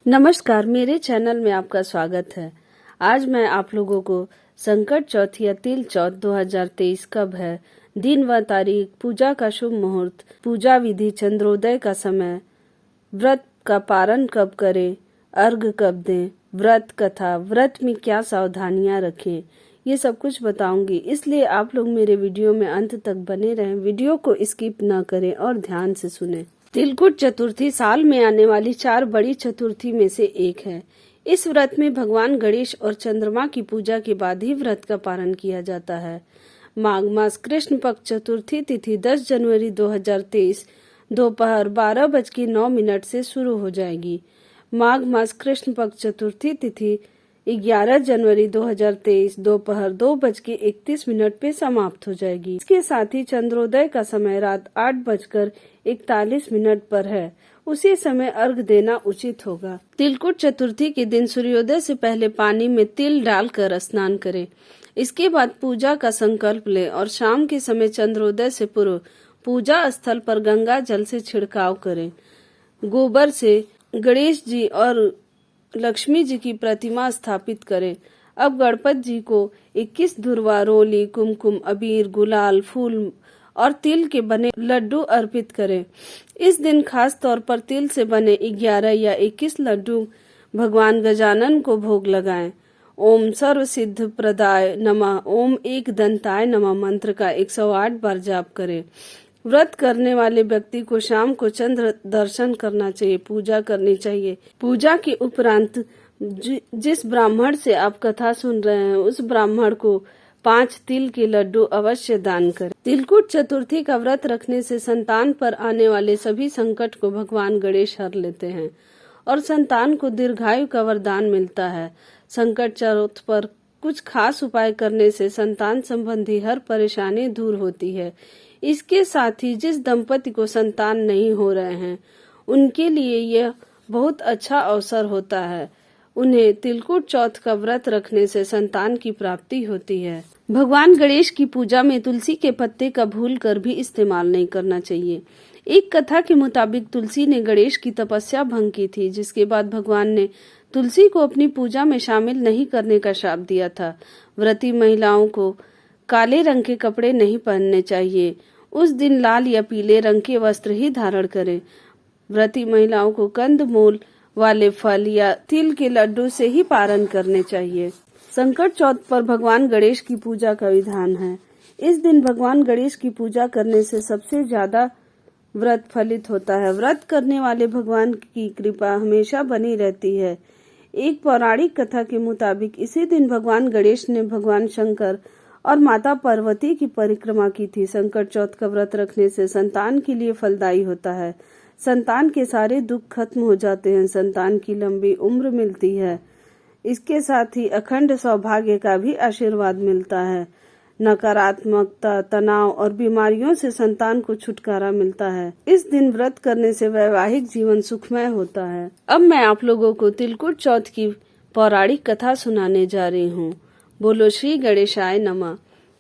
नमस्कार, मेरे चैनल में आपका स्वागत है। आज मैं आप लोगों को संकट चौथ या तिल चौथ 2023 कब है, दिन व तारीख, पूजा का शुभ मुहूर्त, पूजा विधि, चंद्रोदय का समय, व्रत का पारण कब करें, अर्घ कब दें, व्रत कथा, व्रत में क्या सावधानियां रखें, ये सब कुछ बताऊंगी। इसलिए आप लोग मेरे वीडियो में अंत तक बने रहें, वीडियो को स्किप न करें और ध्यान से सुनें। तिलकुट चतुर्थी साल में आने वाली 4 बड़ी चतुर्थी में से एक है। इस व्रत में भगवान गणेश और चंद्रमा की पूजा के बाद ही व्रत का पारण किया जाता है। माघ मास कृष्ण पक्ष चतुर्थी तिथि 10 जनवरी 2023 दोपहर 12:09 से शुरू हो जाएगी। माघ मास कृष्ण पक्ष चतुर्थी तिथि 11 जनवरी 2023 दोपहर 2:31 पे समाप्त हो जाएगी। इसके साथ ही चंद्रोदय का समय रात 8:41 पर है। उसी समय अर्घ देना उचित होगा। तिलकुट चतुर्थी के दिन सूर्योदय से पहले पानी में तिल डालकर स्नान करें। इसके बाद पूजा का संकल्प लें और शाम के समय चंद्रोदय से पूर्व पूजा स्थल पर गंगा जल से छिड़काव करें। गोबर से गणेश जी और लक्ष्मी जी की प्रतिमा स्थापित करें। अब गणपति जी को 21 धुरवा, रोली, कुमकुम, अबीर, गुलाल, फूल और तिल के बने लड्डू अर्पित करें। इस दिन खास तौर पर तिल से बने 11 या 21 लड्डू भगवान गजानन को भोग लगाएं। ओम सर्व सिद्ध प्रदाय नमः, ओम एक दंताय नमः मंत्र का 108 बार जाप करें। व्रत करने वाले व्यक्ति को शाम को चंद्र दर्शन करना चाहिए, पूजा करनी चाहिए। पूजा के उपरांत जिस ब्राह्मण से आप कथा सुन रहे हैं उस ब्राह्मण को 5 तिल के लड्डू अवश्य दान करें। तिलकुट चतुर्थी का व्रत रखने से संतान पर आने वाले सभी संकट को भगवान गणेश हर लेते हैं और संतान को दीर्घायु का वरदान मिलता है। संकट चौथ पर कुछ खास उपाय करने से संतान संबंधी हर परेशानी दूर होती है। इसके साथ ही जिस दंपति को संतान नहीं हो रहे हैं उनके लिए यह बहुत अच्छा अवसर होता है। उन्हें तिलकुट चौथ का व्रत रखने से संतान की प्राप्ति होती है। भगवान गणेश की पूजा में तुलसी के पत्ते का भूलकर भी इस्तेमाल नहीं करना चाहिए। एक कथा के मुताबिक तुलसी ने गणेश की तपस्या भंग की थी, जिसके बाद भगवान ने तुलसी को अपनी पूजा में शामिल नहीं करने का श्राप दिया था। व्रती महिलाओं को काले रंग के कपड़े नहीं पहनने चाहिए। उस दिन लाल या पीले रंग के वस्त्र ही धारण करें। व्रती महिलाओं को कंद मूल वाले फल या तिल के लड्डू से ही पारण करने चाहिए। संकट चौथ पर भगवान गणेश की पूजा का विधान है। इस दिन भगवान गणेश की पूजा करने से सबसे ज्यादा व्रत फलित होता है। व्रत करने वाले भगवान की कृपा हमेशा बनी रहती है। एक पौराणिक कथा के मुताबिक इसी दिन भगवान गणेश ने भगवान शंकर और माता पार्वती की परिक्रमा की थी। संकट चौथ का व्रत रखने से संतान के लिए फलदायी होता है। संतान के सारे दुख खत्म हो जाते हैं, संतान की लंबी उम्र मिलती है। इसके साथ ही अखंड सौभाग्य का भी आशीर्वाद मिलता है। नकारात्मकता, तनाव और बीमारियों से संतान को छुटकारा मिलता है। इस दिन व्रत करने से वैवाहिक जीवन सुखमय होता है। अब मैं आप लोगों को तिलकुट चौथ की पौराणिक कथा सुनाने जा रही हूँ। बोलो श्री गणेशाय नमः।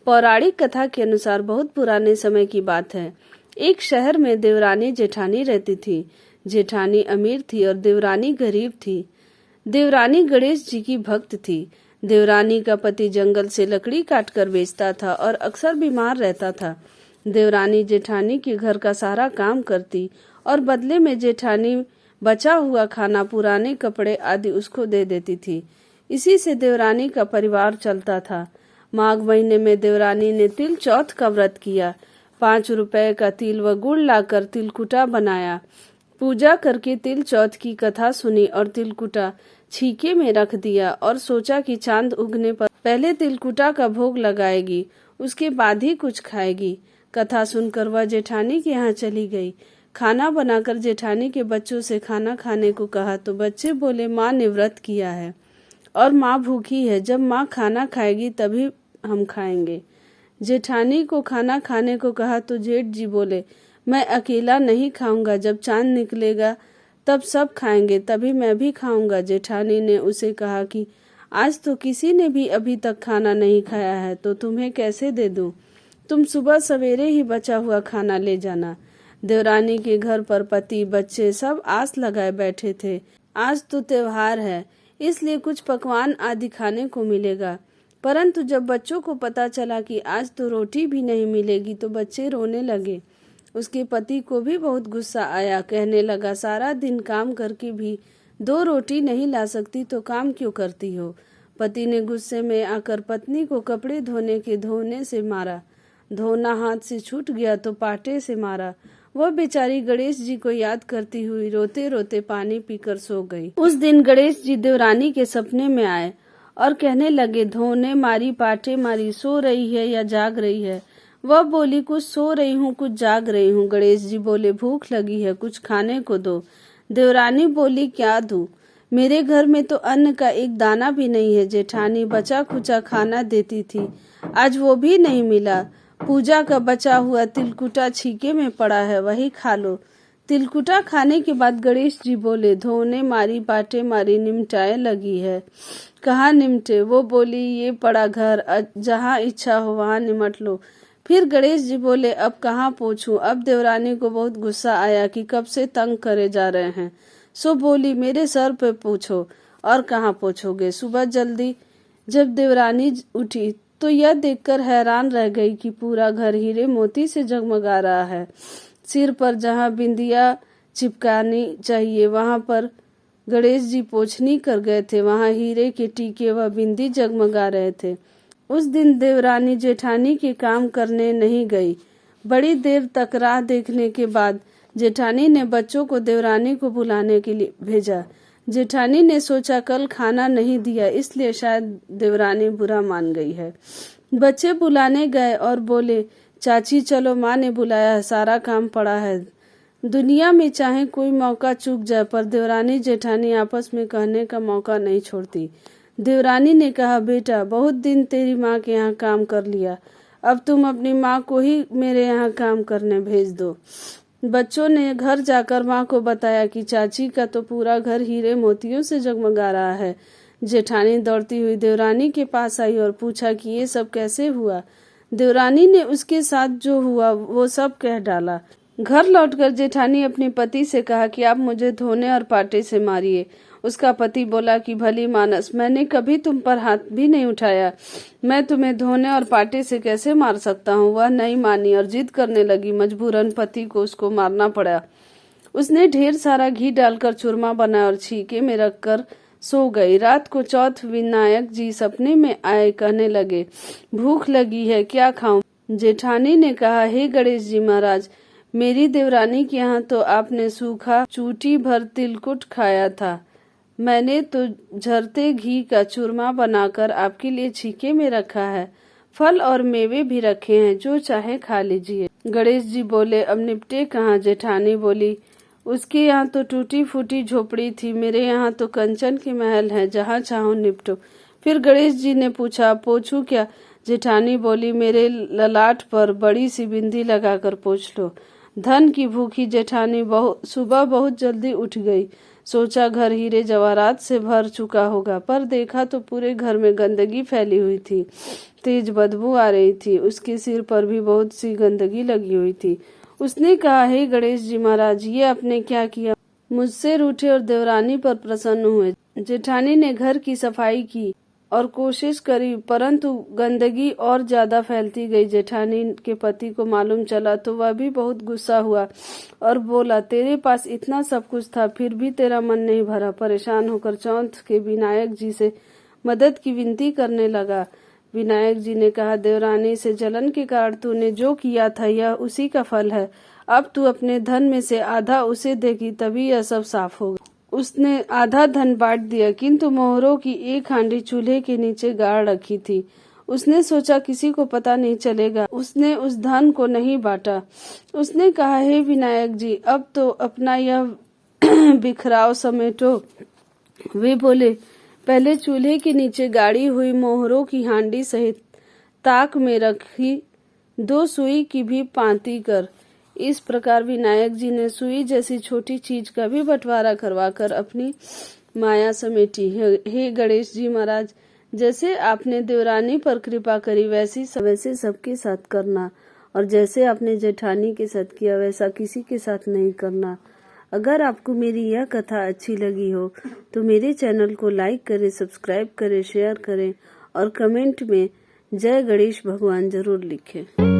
पौराणिक कथा के अनुसार बहुत पुराने समय की बात है। एक शहर में देवरानी जेठानी रहती थी। जेठानी अमीर थी और देवरानी गरीब थी। देवरानी गणेश जी की भक्त थी। देवरानी का पति जंगल से लकड़ी काटकर बेचता था और अक्सर बीमार रहता था। देवरानी जेठानी के घर का सारा काम करती और बदले में जेठानी बचा हुआ खाना, पुराने कपड़े आदि उसको दे देती थी। इसी से देवरानी का परिवार चलता था। माघ महीने में देवरानी ने तिल चौथ का व्रत किया। 5 रुपए का तिल व गुड़ लाकर तिलकुटा बनाया। पूजा करके तिल चौथ की कथा सुनी और तिलकुटा छीके में रख दिया और सोचा कि चांद उगने पर पहले तिलकुटा का भोग लगाएगी, उसके बाद ही कुछ खाएगी। कथा सुनकर वह जेठानी के यहाँ चली गई। खाना बनाकर जेठानी के बच्चों से खाना खाने को कहा तो बच्चे बोले, माँ ने व्रत किया है और माँ भूखी है, जब माँ खाना खाएगी तभी हम खाएंगे। जेठानी को खाना खाने को कहा तो जेठ जी बोले, मैं अकेला नहीं खाऊंगा, जब चांद निकलेगा तब सब खाएंगे, तभी मैं भी खाऊंगा। जेठानी ने उसे कहा कि आज तो किसी ने भी अभी तक खाना नहीं खाया है, तो तुम्हें कैसे दे दूं। तुम सुबह सवेरे ही बचा हुआ खाना ले जाना। देवरानी के घर पर पति बच्चे सब आस लगाए बैठे थे। आज तो त्योहार है, इसलिए कुछ पकवान आदि खाने को मिलेगा। परंतु जब बच्चों को पता चला कि आज तो रोटी भी नहीं मिलेगी तो बच्चे रोने लगे। उसके पति को भी बहुत गुस्सा आया। कहने लगा, सारा दिन काम करके भी 2 रोटी नहीं ला सकती तो काम क्यों करती हो। पति ने गुस्से में आकर पत्नी को कपड़े धोने से मारा। धोना हाथ से छूट गया तो पाटे से मारा। वह बेचारी गणेश जी को याद करती हुई रोते रोते पानी पीकर सो गई। उस दिन गणेश जी देवरानी के सपने में आए और कहने लगे, धोने मारी पाटे मारी, सो रही है या जाग रही है। वह बोली, कुछ सो रही हूँ कुछ जाग रही हूँ। गणेश जी बोले, भूख लगी है, कुछ खाने को दो। देवरानी बोली, क्या दूं? मेरे घर में तो अन्न का एक दाना भी नहीं है। जेठानी बचा खुचा खाना देती थी, आज वो भी नहीं मिला। पूजा का बचा हुआ तिलकुटा छीके में पड़ा है, वही खा लो। तिलकुटा खाने के बाद गणेश जी बोले, धोने मारी पाटे मारी, निमटाए लगी है। कहाँ निमटे? वो बोली, ये पड़ा घर, जहाँ इच्छा हो वहाँ निमट लो। फिर गणेश जी बोले, अब कहाँ पोंछूं? अब देवरानी को बहुत गुस्सा आया कि कब से तंग करे जा रहे हैं। सो बोली, मेरे सर पे पूछो और कहाँ पोंछोगे। सुबह जल्दी जब देवरानी उठी तो यह देखकर हैरान रह गई कि पूरा घर हीरे मोती से जगमगा रहा है। सिर पर जहाँ बिंदिया चिपकानी चाहिए वहां पर गणेश जी पोंछनी कर गए थे, वहां हीरे के टीके व बिंदी जगमगा रहे थे। उस दिन देवरानी जेठानी के काम करने नहीं गई। बड़ी देर तक राह देखने के बाद जेठानी ने बच्चों को देवरानी को बुलाने के लिए भेजा। जेठानी ने सोचा कल खाना नहीं दिया, इसलिए शायद देवरानी बुरा मान गई है। बच्चे बुलाने गए और बोले, चाची चलो, माँ ने बुलाया है, सारा काम पड़ा है। दुनिया में चाहे कोई मौका चूक जाए पर देवरानी जेठानी आपस में कहने का मौका नहीं छोड़ती। देवरानी ने कहा, बेटा बहुत दिन तेरी माँ के यहाँ काम कर लिया, अब तुम अपनी माँ को ही मेरे यहाँ काम करने भेज दो। बच्चों ने घर जाकर माँ को बताया कि चाची का तो पूरा घर हीरे मोतियों से जगमगा रहा है। जेठानी दौड़ती हुई देवरानी के पास आई और पूछा कि ये सब कैसे हुआ। देवरानी ने उसके साथ जो हुआ वो सब कह डाला। घर लौटकर जेठानी अपने पति से कहा कि आप मुझे धोने और पाटे से मारिए। उसका पति बोला कि भली मानस, मैंने कभी तुम पर हाथ भी नहीं उठाया, मैं तुम्हें धोने और पाटे से कैसे मार सकता हूँ। वह नहीं मानी और जिद करने लगी। मजबूरन पति को उसको मारना पड़ा। उसने ढेर सारा घी डालकर चूरमा बनाया और छीके में रखकर सो गई। रात को चौथ विनायक जी सपने में आए, कहने लगे, भूख लगी है, क्या खाऊं। जेठानी ने कहा, हे गणेश जी महाराज, मेरी देवरानी के यहाँ तो आपने सूखा चूटी भर तिलकुट खाया था, मैंने तो झरते घी का चूरमा बनाकर आपके लिए छीके में रखा है, फल और मेवे भी रखे हैं, जो चाहे खा लीजिए। गणेश जी बोले, अब निपटे कहाँ। जेठानी बोली, उसके यहाँ तो टूटी फूटी झोपड़ी थी, मेरे यहाँ तो कंचन के महल हैं, जहाँ चाहो निपटो। फिर गणेश जी ने पूछा, पोंछू क्या। जेठानी बोली, मेरे ललाट पर बड़ी सी बिंदी लगाकर पोंछ लो। धन की भूखी जेठानी सुबह बहुत जल्दी उठ गई। सोचा घर हीरे जवाहरात से भर चुका होगा, पर देखा तो पूरे घर में गंदगी फैली हुई थी, तेज बदबू आ रही थी। उसके सिर पर भी बहुत सी गंदगी लगी हुई थी। उसने कहा, हे गणेश जी महाराज, ये आपने क्या किया। मुझसे रूठे और देवरानी पर प्रसन्न हुए। जेठानी ने घर की सफाई की और कोशिश करी, परंतु गंदगी और ज्यादा फैलती गई। जेठानी के पति को मालूम चला तो वह भी बहुत गुस्सा हुआ और बोला, तेरे पास इतना सब कुछ था, फिर भी तेरा मन नहीं भरा। परेशान होकर चौथ के विनायक जी से मदद की विनती करने लगा। विनायक जी ने कहा, देवरानी से जलन के कारण तूने जो किया था यह उसी का फल है। अब तू अपने धन में से आधा उसे देगी, तभी यह सब साफ होगा। उसने आधा धन बांट दिया, किंतु मोहरों की एक हांडी चूल्हे के नीचे गाड़ रखी थी। उसने सोचा किसी को पता नहीं चलेगा, उसने उस धन को नहीं बांटा। उसने कहा, हे विनायक जी, अब तो अपना यह बिखराव समेटो। वे बोले, पहले चूल्हे के नीचे गाड़ी हुई मोहरों की हांडी सहित ताक में रखी 2 सुई की भी पांति कर। इस प्रकार विनायक जी ने सुई जैसी छोटी चीज का भी बंटवारा करवाकर अपनी माया समेटी। हे गणेश जी महाराज, जैसे आपने देवरानी पर कृपा करी वैसे सबके साथ करना, और जैसे आपने जेठानी के साथ किया वैसा किसी के साथ नहीं करना। अगर आपको मेरी यह कथा अच्छी लगी हो तो मेरे चैनल को लाइक करें, सब्सक्राइब करें, शेयर करें और कमेंट में जय गणेश भगवान जरूर लिखें।